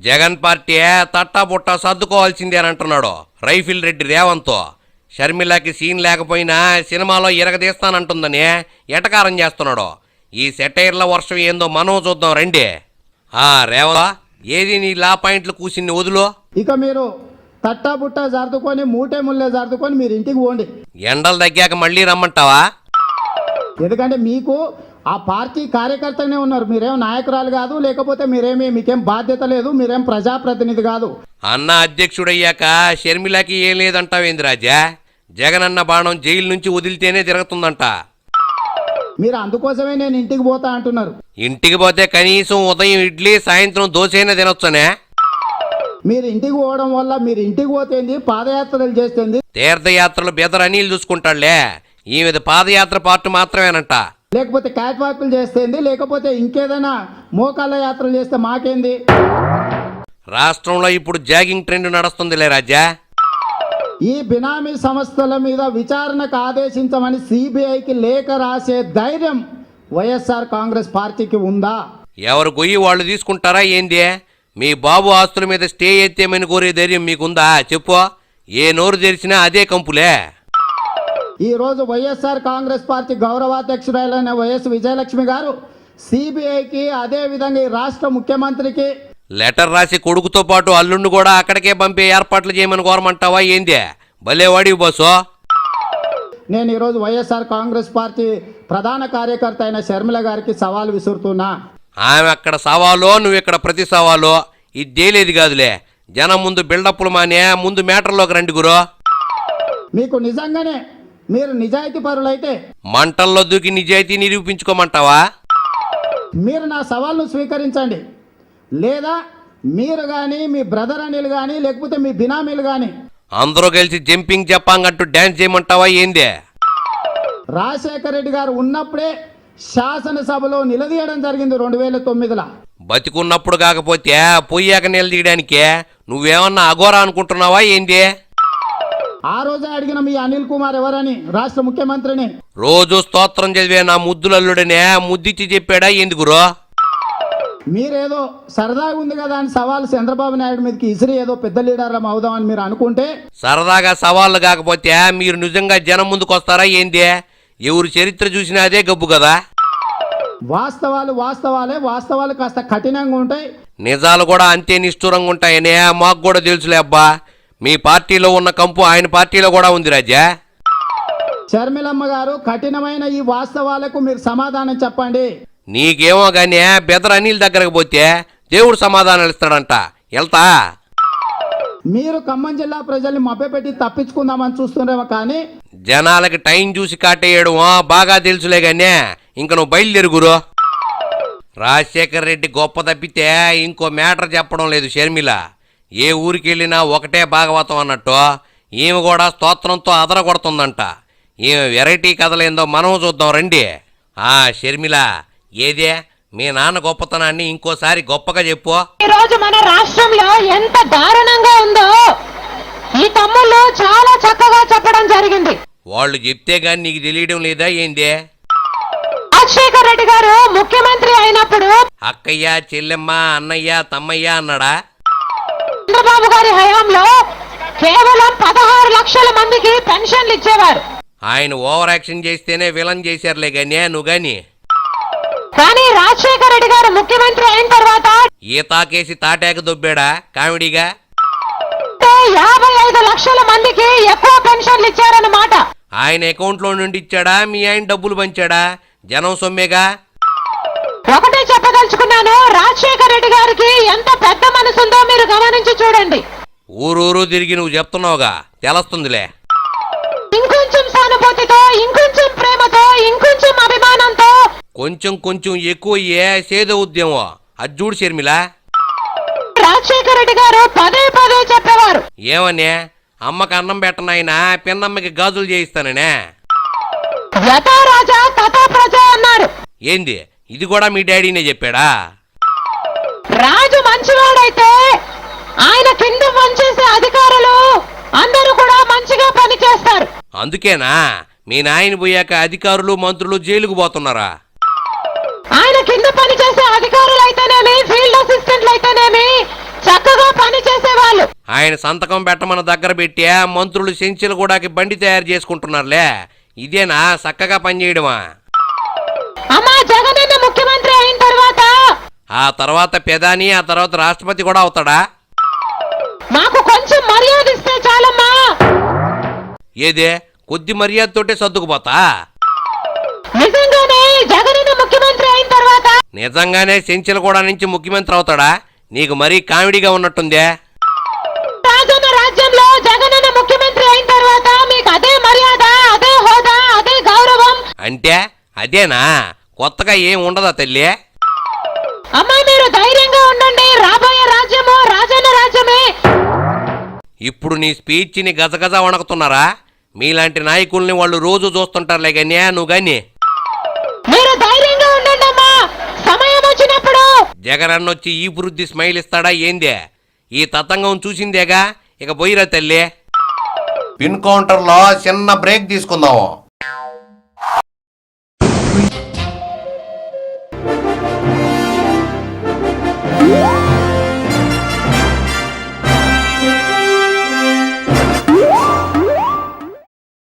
Jagan party తట్టాబుట్టా సర్దుకోవాల్సిందే అని అంటున్నాడు rifle Reddy Revanth. షర్మిలకి scene లేకపోయినా సినిమాలో ఇరగదీస్తానంటుందని ఎటకారం చేస్తున్నాడు. ఈ సెటైర్ల వర్షం ఏందో మనం చూద్దాం రండి. రేవంత్, ఏది నీ లా పాయింట్లు కూసిన్ని వదులు. ఇక మీరు తట్టాబుట్టా జరుదుకొని మూటే ముల్లే జరుదుకొని మీరు ఇంటికి పోండి. ఎండలు తగ్గాక మళ్ళీ రమ్మంటావా? ఎందుకంటే మీకు ఆ పార్టీ కార్యకర్తనే ఉన్నారు, మీరేం నాయకురాలు కాదు, లేకపోతే మీకేం బాధ్యత లేదు, మీరేం ప్రజాప్రతినిధి కాదు. అన్న అధ్యక్షుడయ్యాక షర్మిలకి ఏం లేదంటావేంది రాజా? జగన్ అన్న బాణం జైలు నుంచి వదిలితేనే తిరుగుతుందంట. మీరు అందుకోసమే నేను ఇంటికి పోతా అంటున్నారు. ఇంటికి పోతే కనీసం ఉదయం ఇడ్లీ సాయంత్రం దోశైనా తినొచ్చనే. మీరు ఇంటికి పోవడం వల్ల మీరు ఇంటికి పోతేంది, పాదయాత్రలు చేస్తుంది. తీర్థయాత్రలు బెదర్ అనిల్ చూసుకుంటాడులే, ఈమెది పాదయాత్ర పార్ట్ మాత్రమేనంట. లేకపోతే క్యాట్ వాక్లు చేస్తేంది, లేకపోతే ఇంకేదైనా మోకాళ్ళ యాత్రలు చేస్తే మాకేంది? రాష్ట్రంలో ఇప్పుడు జాగింగ్ ట్రెండ్ నడుస్తుందిలే రాజా. ఈ బినామీ సంస్థల మీద విచారణకు ఆదేశించమని సిబిఐకి లేఖ రాసే ధైర్యం వైఎస్ఆర్ కాంగ్రెస్ పార్టీకి ఉందా? ఎవరు గొయ్యి వాళ్ళు తీసుకుంటారా ఏంది? మీ బాబు ఆస్తుల మీద స్టే ఎత్తేమని కోరే ధైర్యం మీకుందా చెప్పు? ఏ నోరు తెరిచినా అదే కంపులే. ఈ రోజు వైఎస్ఆర్ కాంగ్రెస్ పార్టీ గౌరవాధ్యక్షురాలైన వైఎస్ విజయలక్ష్మి గారు సిబిఐకి, అదే విధంగా ఈ రాష్ట్ర ముఖ్యమంత్రికి లెటర్ రాసి కొడుకుతో పాటు అల్లుండు కూడా అక్కడికే పంపే ఏర్పాట్లు చేయమని కోరమంటావా ఏంది? భలేవాడివి బస్సు. నేను ఈరోజు వైఎస్ఆర్ కాంగ్రెస్ పార్టీ ప్రధాన కార్యకర్త అయిన షర్మిల గారికి సవాల్ విసురుతున్నా. ఆమె అక్కడ సవాలో, నువ్వు ఇక్కడ ప్రతి సవాలో. ఇదేలేదు కాదులే. జనం ముందు బిల్డప్లు మానే ముందు మ్యాటర్లోకి రండి గురు. మీకు నిజంగానే మీరు నిజాయితీ పరులైతే మంటల్లో దూకి నిజాయితీ నిరూపించుకోమంటావా? మీరు నా సవాల్ను స్వీకరించండి, లేదా మీరు కానీ, మీ బ్రదర్ అనిల్ కానీ, లేకపోతే మీ బినామీలు కానీ అందరూ కలిసి జంపింగ్ చెప్పంగంటూ డ్యాన్స్ చేయమంటావా ఏంది? రాజశేఖర రెడ్డి గారు ఉన్నప్పుడే శాసనసభలో నిలదీయడం జరిగింది 2009లో. బతికున్నప్పుడు కాకపోతే పొయ్యాక నిలదీయడానికే నువ్వేమన్నా అఘోరా అనుకుంటున్నావా ఏంది? ఆ రోజే అడిగిన మీ అనిల్ కుమార్ ఎవరని, రాష్ట్ర ముఖ్యమంత్రిని. రోజు స్తోత్రం చదివే నా ముద్దులల్లుడనే ముద్దిచ్చి చెప్పాడా ఏంది గురు? మీరేదో సరదాగా ఉంది కదా అని సవాల్ చంద్రబాబు నాయుడు మీదకి ఇసిరి ఏదో పెద్ద లీడర్లం అవుదామని మీరు అనుకుంటే, సరదాగా సవాళ్ళు కాకపోతే మీరు నిజంగా జనం ముందుకు వస్తారా ఏంది? ఎవరు చరిత్ర చూసినా అదే గబ్బు కదా. వాస్తవాలు కాస్త కఠినంగా ఉంటాయి, నిజాలు కూడా అంతే నిష్ఠూరంగా ఉంటాయనే మాకు కూడా తెలుసులే అబ్బా. మీ పార్టీలో ఉన్న కంపు ఆయన పార్టీలో కూడా ఉంది రాజా. షర్మిలమ్మ గారు, కఠినమైన ఈ వాస్తవాలకు మీరు సమాధానం చెప్పండి. నీకేమో గానీ బెదర్ అనిల్ దగ్గరకు పోతే దేవుడు సమాధానాలు ఇస్తాడంట. వెళ్తా. మీరు ఖమ్మం జిల్లా ప్రజల్ని మభ్యపెట్టి తప్పించుకుందామని చూస్తున్నారేమో, కానీ జనాలకి టైం చూసి కాటేయడం బాగా తెలుసులే గానీ ఇంక నువ్వు బయలుదేరుగురు. రాజశేఖర్ రెడ్డి గొప్ప తప్పితే ఇంకో మ్యాటర్ చెప్పడం లేదు షర్మిల. ఏ ఊరికి వెళ్ళినా ఒకటే భాగవతం అన్నట్టు ఈమె కూడా స్తోత్రంతో అదరగొడుతుందంట. ఈమె వెరైటీ కథలేందో మనం చూద్దాం రండి. షర్మిల, ఏదే మీ నాన్న గొప్పతనాన్ని ఇంకోసారి గొప్పగా చెప్పు. ఈ రోజు మన రాష్ట్రంలో ఎంత దారుణంగా ఉందో ఈ తమ్ముళ్ళు చాలా చక్కగా చెప్పడం జరిగింది. వాళ్ళు చెప్తే గాని నీకు తెలియడం లేదా ఏంది? రాజశేఖర్ రెడ్డి గారు ముఖ్యమంత్రి అయినప్పుడు అక్కయ్య, చెల్లెమ్మ, అన్నయ్య, తమ్మయ్య అన్నాడా? చంద్రబాబు గారి హయాంలో కేవలం 16 లక్షల మందికి పెన్షన్లు ఇచ్చేవారు. ఆయన ఓవర్ యాక్షన్ చేస్తేనే విలన్ చేశారులే గానీ నువ్వు గాని. కానీ రాజశేఖర రెడ్డి గారు ముఖ్యమంత్రి అయిన తర్వాత ఈతాకేసి తాటాక దొబ్బాడా కామెడీగా? 55 లక్షల మందికి ఎక్కువ పెన్షన్లు ఇచ్చారన్నమాట. ఆయన అకౌంట్ లో నుండి ఇచ్చాడా, మీ ఆయన డబ్బులు పంచాడా? జనం సొమ్మేగా. ఒకటే చెప్పదలుచుకున్నాను, రాజశేఖర రెడ్డి గారికి ఎంత పెద్ద మనసుందో మీరు గమనించి చూడండి. ఊరూరు తిరిగి నువ్వు చెప్తున్నావుగా, తెలుస్తుందిలే. ఇంకొంచెం సానుభూతితో, ఇంకొంచెం ప్రేమతో, ఇంకొంచెం అభిమానంతో, కొంచెం కొంచెం ఎక్కువ సేదో ఉద్యమం అది చూడు షర్మిల. రాజశేఖర రెడ్డి గారు పదే పదే చెప్పేవారు, ఏమనే? అమ్మకి అన్నం పెట్టనాయనా, పిన్నమ్మకి గాజులు చేయిస్తాననే. యథా రాజా తథా ప్రజ అన్నారు. ఏంది, ఇది కూడా మీ డాడీనే చెప్పాడా? రాజు మంచివాడైతే ఆయన కింద పనిచేసే అధికారులు అందరూ కూడా మంచిగా పనిచేస్తారు. అందుకేనా మీ నాయన పోయాక అధికారులు, మంత్రులు జైలుకు పోతున్నారా? ఆయన కింద పనిచేసే అధికారులు అయితేనేమి, ఫీల్డ్ అసిస్టెంట్లు అయితేనేమి, చక్కగా పని చేసేవాళ్ళు. ఆయన సంతకం పెట్టమన్న దగ్గర పెట్టి మంత్రులు సెంచులు కూడా బండి తయారు చేసుకుంటున్నారులే. ఇదేనా చక్కగా పనిచేయడమా? అమ్మా జగనన్న ముఖ్యమంత్రి అయిన ఆ తర్వాత పెదాని, ఆ తర్వాత రాష్ట్రపతి కూడా అవుతాడా? మాకు కొంచెం మర్యాద ఇస్తే చాలమ్మా. ఏదే కొద్ది మర్యాదతోటే సర్దుకుపోతా? నిజంగానే జగనన్న ముఖ్యమంత్రి అయిన తర్వాత నిజంగానే సెంచులు కూడా నుంచి ముఖ్యమంత్రి అవుతాడా? నీకు మరీ కామెడీగా ఉన్నట్టుందే. రాజన్న రాజ్యంలో జగనన్న ముఖ్యమంత్రి అయిన తర్వాత మీకు అదే మర్యాద, అదే హోదా, అదే గౌరవం. అంటే అదేనా? కొత్తగా ఏం ఉండదా తల్లి? అమ్మా మీరు ధైర్యంగా ఉండండి. రాబోయే రాజ్యము రాజన్న రాజ్యమే. ఇప్పుడు నీ స్పీచ్ని గజగజ వణకుతున్నారా? మీలాంటి నాయకుల్ని వాళ్ళు రోజు చూస్తుంటారులే గానీ నువ్వు గాని. మీరు ధైర్యంగా ఉండండి అమ్మా. సమయం వచ్చినప్పుడు జగనన్నొచ్చి ఈ వృద్ధి స్మైల్ ఇస్తాడా ఏందే? ఈ తతంగం చూసిందేగా. ఇక పోయిరా తల్లి. పిన్ కౌంటర్లో చిన్న బ్రేక్ తీసుకుందాం.